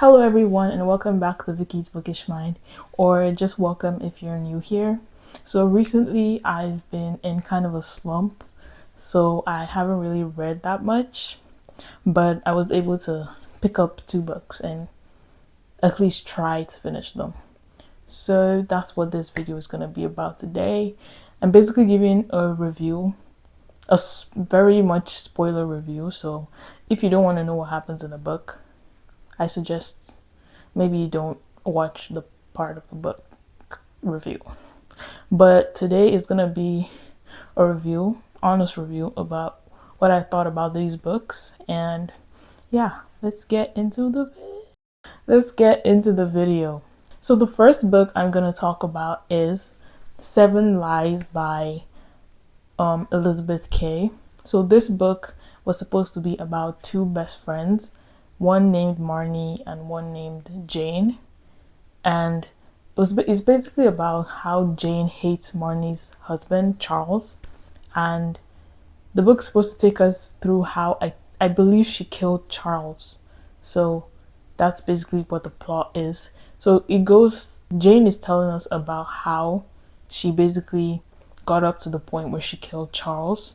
Hello everyone and welcome back to Vicky's Bookish Mind, or just welcome if you're new here. So recently I've been in kind of a slump, so I haven't really read that much, but I was able to pick up 2 books and at least try to finish them. So that's what this video is going to be about today. I'm basically giving a review, a very much spoiler review, so if you don't want to know what happens in a book, I suggest maybe you don't watch the part of the book review. But today is gonna be a review, honest review about what I thought about these books, and yeah, let's get into the video. So the first book I'm gonna talk about is Seven Lies by Elizabeth K. So this book was supposed to be about 2 best friends, one named Marnie and one named Jane, and it's basically about how Jane hates Marnie's husband Charles, and the book's supposed to take us through how I believe she killed Charles. So that's basically what the plot is. So it goes, Jane is telling us about how she basically got up to the point where she killed Charles,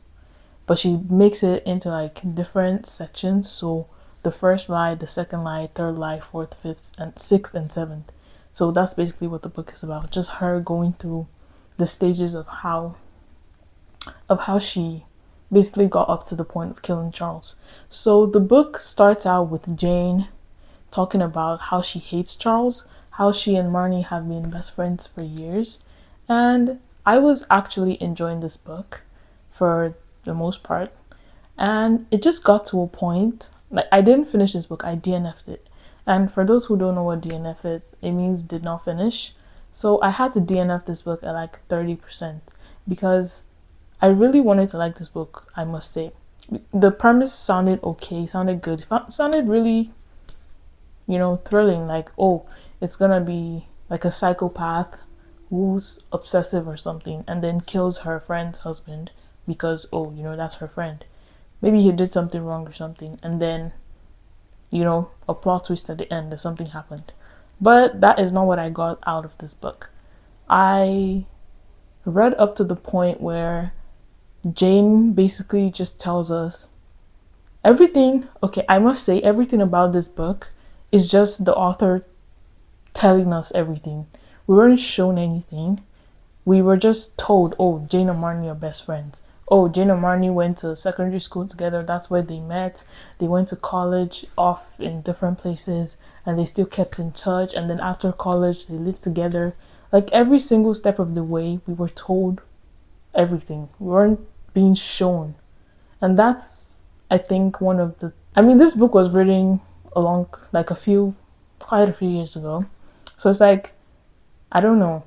but she makes it into like different sections. So the first lie, the second lie, third lie, fourth, fifth, and sixth and seventh. So that's basically what the book is about. Just her going through the stages of how she basically got up to the point of killing Charles. So the book starts out with Jane talking about how she hates Charles, how she and Marnie have been best friends for years. And I was actually enjoying this book for the most part. And it just got to a point, like I didn't finish this book, I DNF'd it. And for those who don't know what DNF is, it means did not finish. So I had to DNF this book at like 30% because I really wanted to like this book, I must say. The premise sounded okay, sounded good, sounded really, thrilling. Like, oh, it's gonna be like a psychopath who's obsessive or something and then kills her friend's husband because, oh, that's her friend. Maybe he did something wrong or something, and then, a plot twist at the end that something happened. But that is not what I got out of this book. I read up to the point where Jane basically just tells us everything. Okay, I must say everything about this book is just the author telling us everything. We weren't shown anything. We were just told, oh, Jane and Marnie are best friends. Oh, Jane and Marnie went to secondary school together. That's where they met. They went to college off in different places and they still kept in touch. And then after college, they lived together. Like every single step of the way, we were told everything. We weren't being shown. And that's, I think, this book was written along like quite a few years ago. So it's like, I don't know.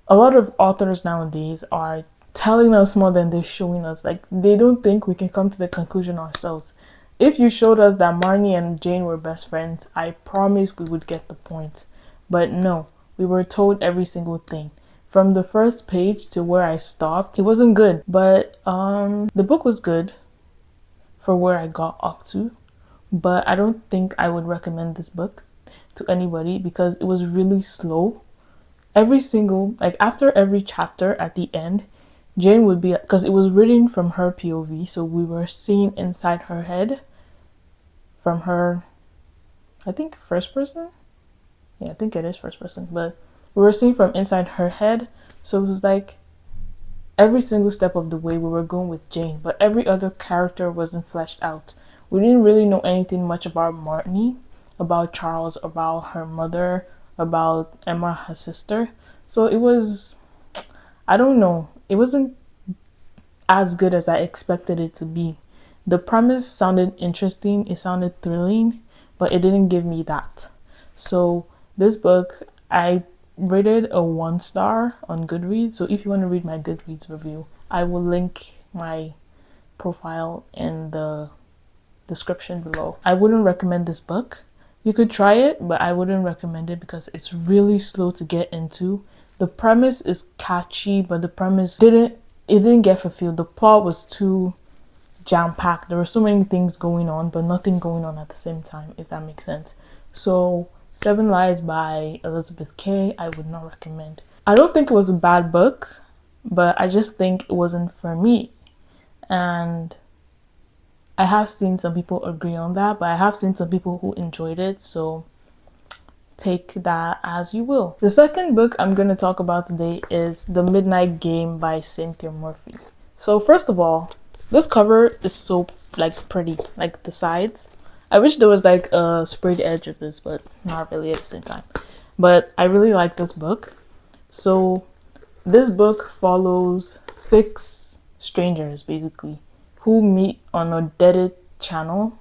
A lot of authors nowadays are telling us more than they're showing us. Like, they don't think we can come to the conclusion ourselves. If you showed us that Marnie and Jane were best friends, I promise we would get the point. But no, we were told every single thing. From the first page to where I stopped, it wasn't good. But the book was good for where I got up to. But I don't think I would recommend this book to anybody because it was really slow. After every chapter at the end, Jane would be, because it was written from her POV, so we were seeing inside her head from her, I think first person? Yeah, I think it is first person, but we were seeing from inside her head, so it was like every single step of the way we were going with Jane, but every other character wasn't fleshed out. We didn't really know anything much about Marnie, about Charles, about her mother, about Emma, her sister. So it was, I don't know, it wasn't as good as I expected it to be. The premise sounded interesting, it sounded thrilling, but it didn't give me that. So this book, I rated a 1-star on Goodreads. So if you want to read my Goodreads review, I will link my profile in the description below. I wouldn't recommend this book. You could try it, but I wouldn't recommend it because it's really slow to get into. The premise is catchy, but the premise didn't get fulfilled. The plot was too jam-packed. There were so many things going on, but nothing going on at the same time, if that makes sense. So Seven Lies by Elizabeth K, I would not recommend. I don't think it was a bad book, but I just think it wasn't for me. And I have seen some people agree on that, but I have seen some people who enjoyed it, so take that as you will. The second book I'm going to talk about today is The Midnight Game by Cynthia Murphy. So first of all, this cover is so pretty, like the sides. I wish there was like a sprayed edge of this, but not really at the same time. But I really like this book. So this book follows 6 strangers basically who meet on a Reddit channel,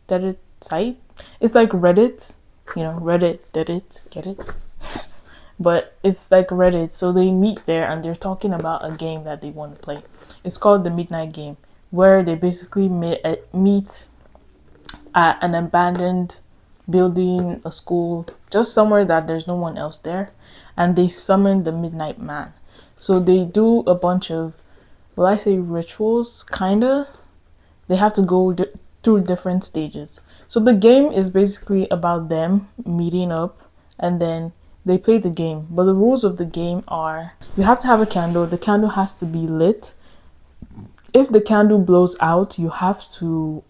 Reddit site. It's like Reddit, Reddit, get it? But it's like Reddit, so they meet there and they're talking about a game that they want to play. It's called The Midnight Game, where they basically meet at an abandoned building, a school, just somewhere that there's no one else there, and they summon the Midnight Man. So they do a bunch of, will I say rituals, kinda? They have to go through different stages. So the game is basically about them meeting up and then they play the game. But the rules of the game are, you have to have a candle. The candle has to be lit. If the candle blows out, you have to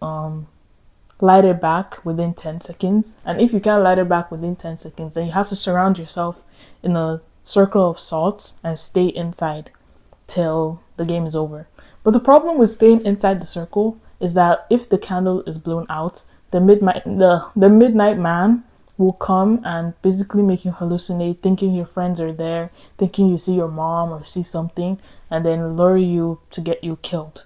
light it back within 10 seconds. And if you can't light it back within 10 seconds, then you have to surround yourself in a circle of salt and stay inside till the game is over. But the problem with staying inside the circle is that if the candle is blown out, the midnight man will come and basically make you hallucinate, thinking your friends are there, thinking you see your mom or see something, and then lure you to get you killed.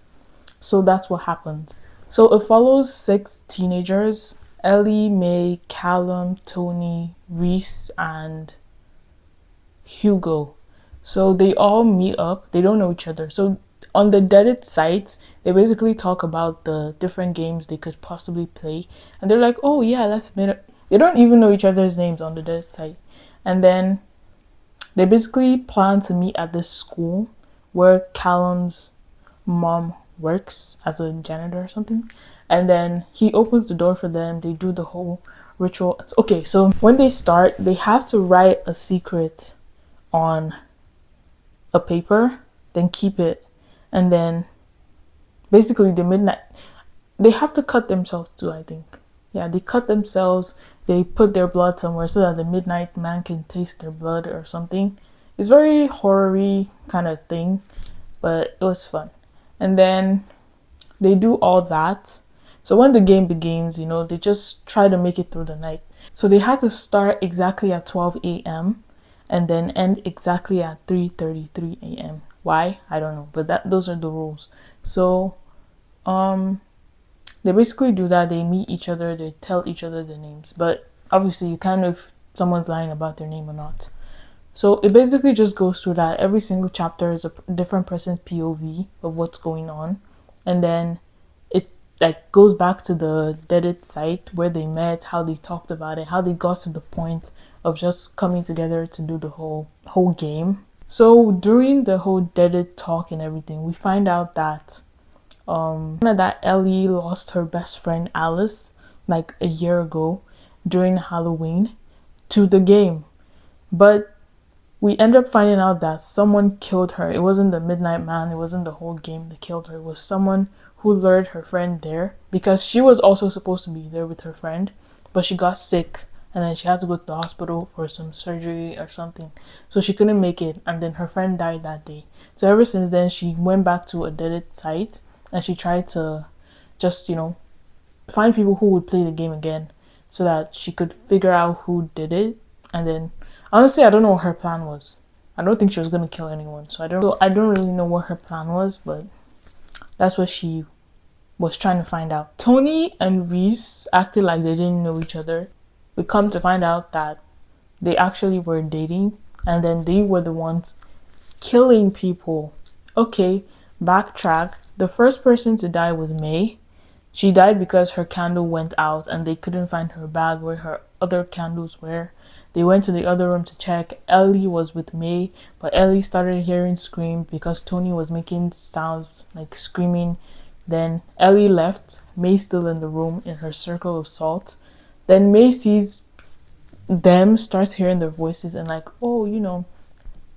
So that's what happens. So it follows 6 teenagers: Ellie, May, Callum, Tony, Reese, and Hugo. So they all meet up. They don't know each other. So on the Reddit site, they basically talk about the different games they could possibly play. And they're like, oh yeah, let's meet up. They don't even know each other's names on the Reddit site. And then they basically plan to meet at this school where Callum's mom works as a janitor or something. And then he opens the door for them. They do the whole ritual. Okay, so when they start, they have to write a secret on a paper, then keep it, and then basically they have to cut themselves too, I think. Yeah, they cut themselves, they put their blood somewhere so that the midnight man can taste their blood or something. It's very horror-y kind of thing, but it was fun. And then they do all that. So when the game begins, they just try to make it through the night. So they had to start exactly at 12 a.m. and then end exactly at 3:33 a.m. Why? I don't know, but those are the rules. So they basically do that. They meet each other, they tell each other their names, but obviously you can't know if someone's lying about their name or not. So it basically just goes through that. Every single chapter is a different person's POV of what's going on, and then it goes back to the Reddit site where they met, how they talked about it, how they got to the point of just coming together to do the whole game. So during the whole Reddit talk and everything, we find out that Ellie lost her best friend Alice like a year ago during Halloween to the game. But we end up finding out that someone killed her. It wasn't the Midnight Man, it wasn't the whole game that killed her. It was someone who lured her friend there because she was also supposed to be there with her friend, but she got sick and then she had to go to the hospital for some surgery or something. So she couldn't make it, and then her friend died that day. So ever since then, she went back to a Reddit site and she tried to just, find people who would play the game again so that she could figure out who did it. And then, honestly, I don't know what her plan was. I don't think she was going to kill anyone. So I don't really know what her plan was, but that's what she was trying to find out. Tony and Reese acted like they didn't know each other. We come to find out that they actually were dating, and then they were the ones killing people. Okay, backtrack. The first person to die was May. She died because her candle went out and they couldn't find her bag where her other candles were. They went to the other room to check. Ellie was with May, but Ellie started hearing screams because Tony was making sounds like screaming. Then Ellie left, May still in the room in her circle of salt. Then May sees them starts hearing their voices and like, oh,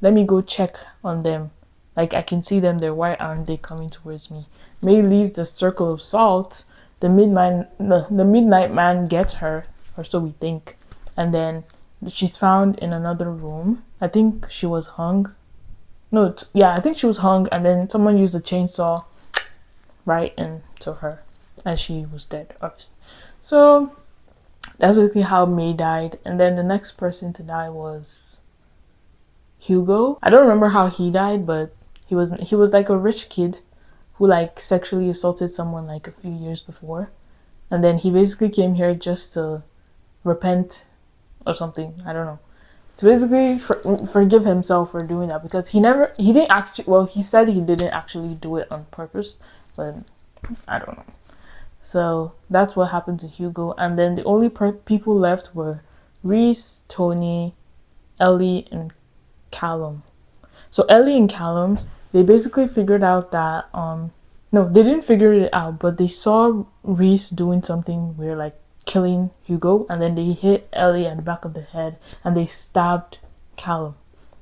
let me go check on them. Like, I can see them there. Why aren't they coming towards me? May leaves the circle of salt. The midnight man gets her, or so we think. And then she's found in another room. I think she was hung. No, I think she was hung, and then someone used a chainsaw right into her, and she was dead, obviously. So that's basically how May died. And then the next person to die was Hugo. I don't remember how he died, but he was like a rich kid who like sexually assaulted someone like a few years before, and then he basically came here just to repent or something. I don't know. To basically forgive himself for doing that, because he didn't actually, well, he said he didn't actually do it on purpose, but I don't know. So that's what happened to Hugo. And then the only people left were Reese, Tony, Ellie, and Callum. So Ellie and Callum, they basically figured out that no, they didn't figure it out, but they saw Reese doing something weird, like killing Hugo, and then they hit Ellie at the back of the head and they stabbed Callum.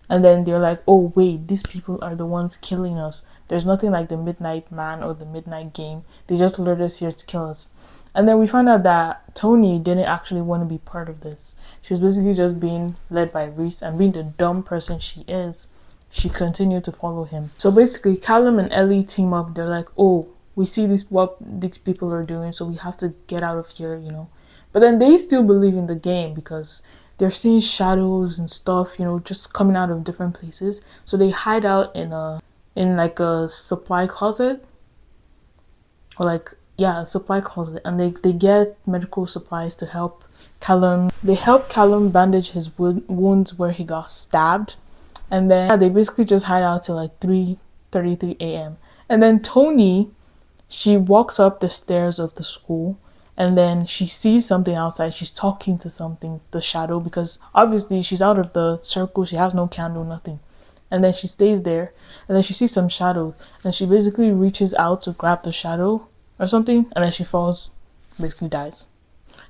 And then they're like, oh wait, these people are the ones killing us. There's nothing like the Midnight Man or the Midnight Game. They just lured us here to kill us. And then we found out that Tony didn't actually want to be part of this. She was basically just being led by Reese, and being the dumb person she is, she continued to follow him. So basically Callum and Ellie team up. They're like, oh, we see what these people are doing, so we have to get out of here, But then they still believe in the game, because they're seeing shadows and stuff, just coming out of different places. So they hide out in like a supply closet, or a supply closet, and they get medical supplies to help Callum. They help Callum bandage his wounds where he got stabbed, and then they basically just hide out till like 3:33 a.m. And then Tony, she walks up the stairs of the school, and then she sees something outside. She's talking to something, the shadow, because obviously she's out of the circle. She has no candle, nothing. And then she stays there, and then she sees some shadow, and she basically reaches out to grab the shadow or something, and then she falls, basically dies.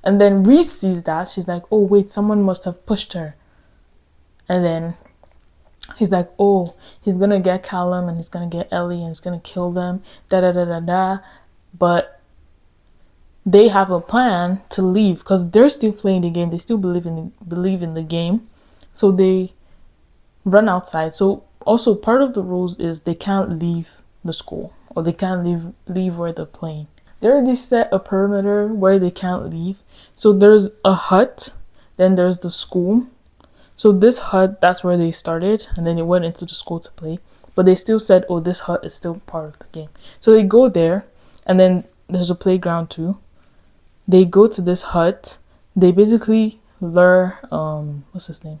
And then Reese sees that. She's like, oh wait, someone must have pushed her. And then he's like, oh, he's gonna get Callum and he's gonna get Ellie and he's gonna kill them, but they have a plan to leave, because they're still playing the game. They still believe in the game. So they run outside. So also part of the rules is they can't leave the school, or they can't leave where they're playing. They already set a perimeter where they can't leave. So there's a hut, then there's the school. So this hut, that's where they started, and then they went into the school to play. But they still said, oh, this hut is still part of the game. So they go there, and then there's a playground too. They go to this hut. They basically lure, what's his name?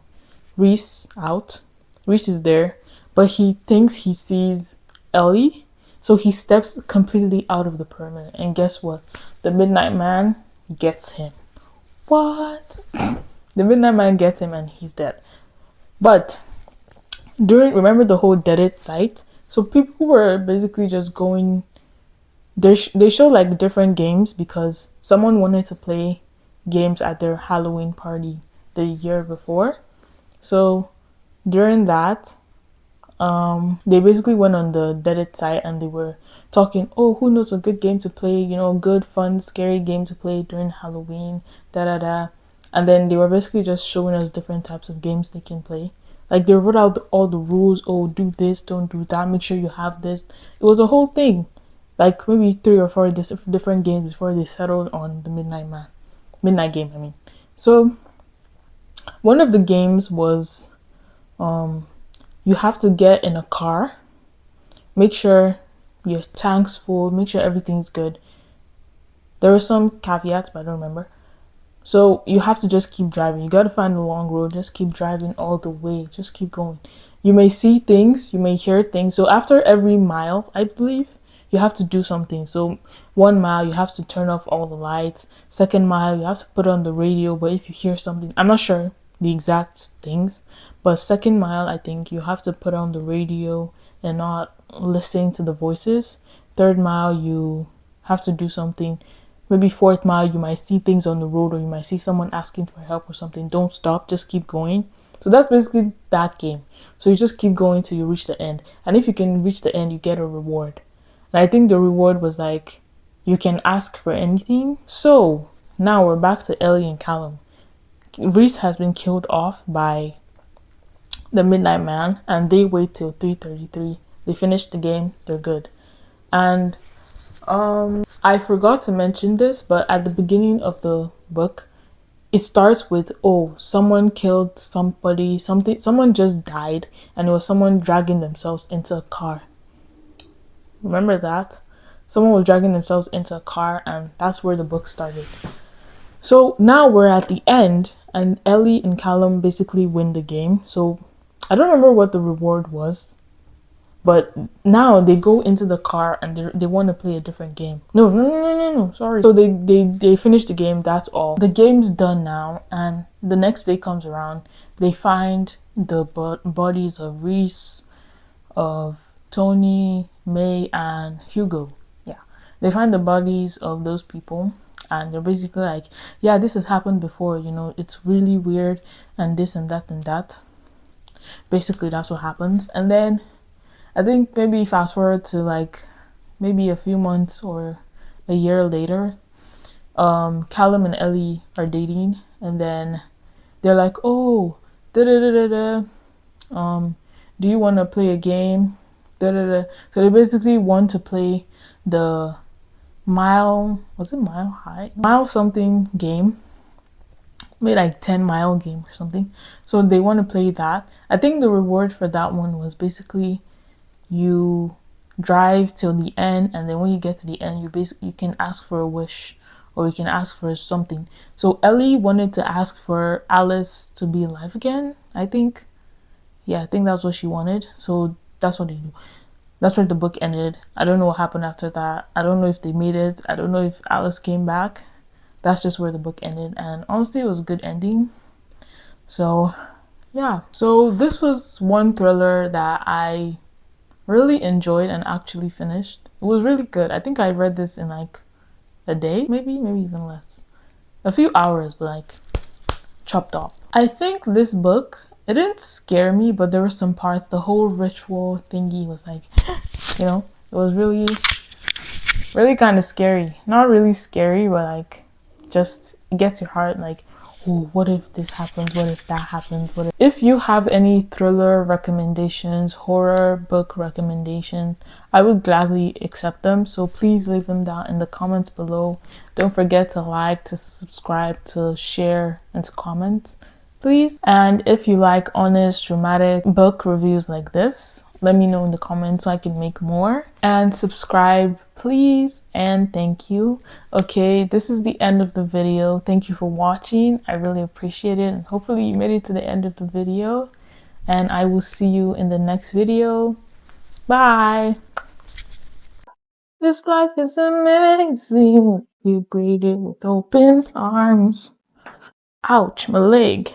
Reese out. Reese is there, but he thinks he sees Ellie. So he steps completely out of the perimeter. And guess what? The Midnight Man gets him. What? The Midnight Man gets him and he's dead. But remember the whole deaded site? So people were basically just going, they show like different games, because someone wanted to play games at their Halloween party the year before. So during that, they basically went on the deaded site and they were talking, oh, who knows a good game to play, good, fun, scary game to play during Halloween, And then they were basically just showing us different types of games they can play. Like, they wrote out all the rules. Oh, do this, don't do that, make sure you have this. It was a whole thing. Like maybe 3 or 4 different games before they settled on the Midnight Game, I mean. So one of the games was you have to get in a car, make sure your tank's full, make sure everything's good. There were some caveats, but I don't remember. So you have to just keep driving. You got to find the long road. Just keep driving all the way. Just keep going. You may see things. You may hear things. So after every mile, I believe, you have to do something. So 1 mile, you have to turn off all the lights. 2nd mile, you have to put on the radio. But if you hear something, I'm not sure the exact things. But 2nd mile, I think you have to put on the radio and not listen to the voices. 3rd mile, you have to do something. maybe fourth mile, you might see things on the road, or you might see someone asking for help or something. Don't stop, just keep going. So that's basically that game. So you just keep going till you reach the end. And if you can reach the end, you get a reward. And I think the reward was like, you can ask for anything. So now we're back to Ellie and Callum. Reese has been killed off by the Midnight Man, and they wait till 3:33. They finish the game, they're good. And I forgot to mention this, but at the beginning of the book, it starts with, oh, someone killed somebody, someone just died, and it was someone dragging themselves into a car. Remember that? Someone was dragging themselves into a car, and that's where the book started. So now we're at the end, and Ellie and Callum basically win the game. So I don't remember what the reward was, but now they go into the car and they want to play a different game. No, sorry. So they finish the game, that's all. The game's done now, and the next day comes around. They find the bodies of Reese, of Tony, May, and Hugo. Yeah, they find the bodies of those people, and they're basically like, yeah, this has happened before, you know, it's really weird, and this and that and that. Basically, that's what happens. And then I think maybe fast forward to like maybe a few months or a year later, Callum and Ellie are dating, and then they're like, oh, da da da da da, do you want to play a game? Da da da. So they basically want to play the mile high? Mile something game. Maybe like 10-mile game or something. So they want to play that. I think the reward for that one was basically you drive till the end, and then when you get to the end, you can ask for a wish, or you can ask for something. So Ellie wanted to ask for Alice to be alive again, I think. Yeah, I think that's what she wanted. So that's what they do. That's where the book ended. I don't know what happened after that. I don't know if they made it. I don't know if Alice came back. That's just where the book ended, and honestly it was a good ending. So yeah, so this was one thriller that I really enjoyed and actually finished. It was really good. I think I read this in like a day, maybe even less, a few hours, but like chopped up. I think this book, it didn't scare me, but there were some parts, the whole ritual thingy was like, you know, it was really kind of scary. Not really scary, but like just it gets your heart like, oh, what if this happens, what if that happens, what if you have any thriller recommendations, horror book recommendations, I would gladly accept them. So please leave them down in the comments below. Don't forget to like, to subscribe, to share, and to comment, please. And if you like honest dramatic book reviews like this, let me know in the comments so I can make more. And subscribe, please, and thank you. Okay, this is the end of the video. Thank you for watching. I really appreciate it, and hopefully you made it to the end of the video. And I will see you in the next video. Bye. This life is amazing. You greet it with open arms. Ouch, my leg.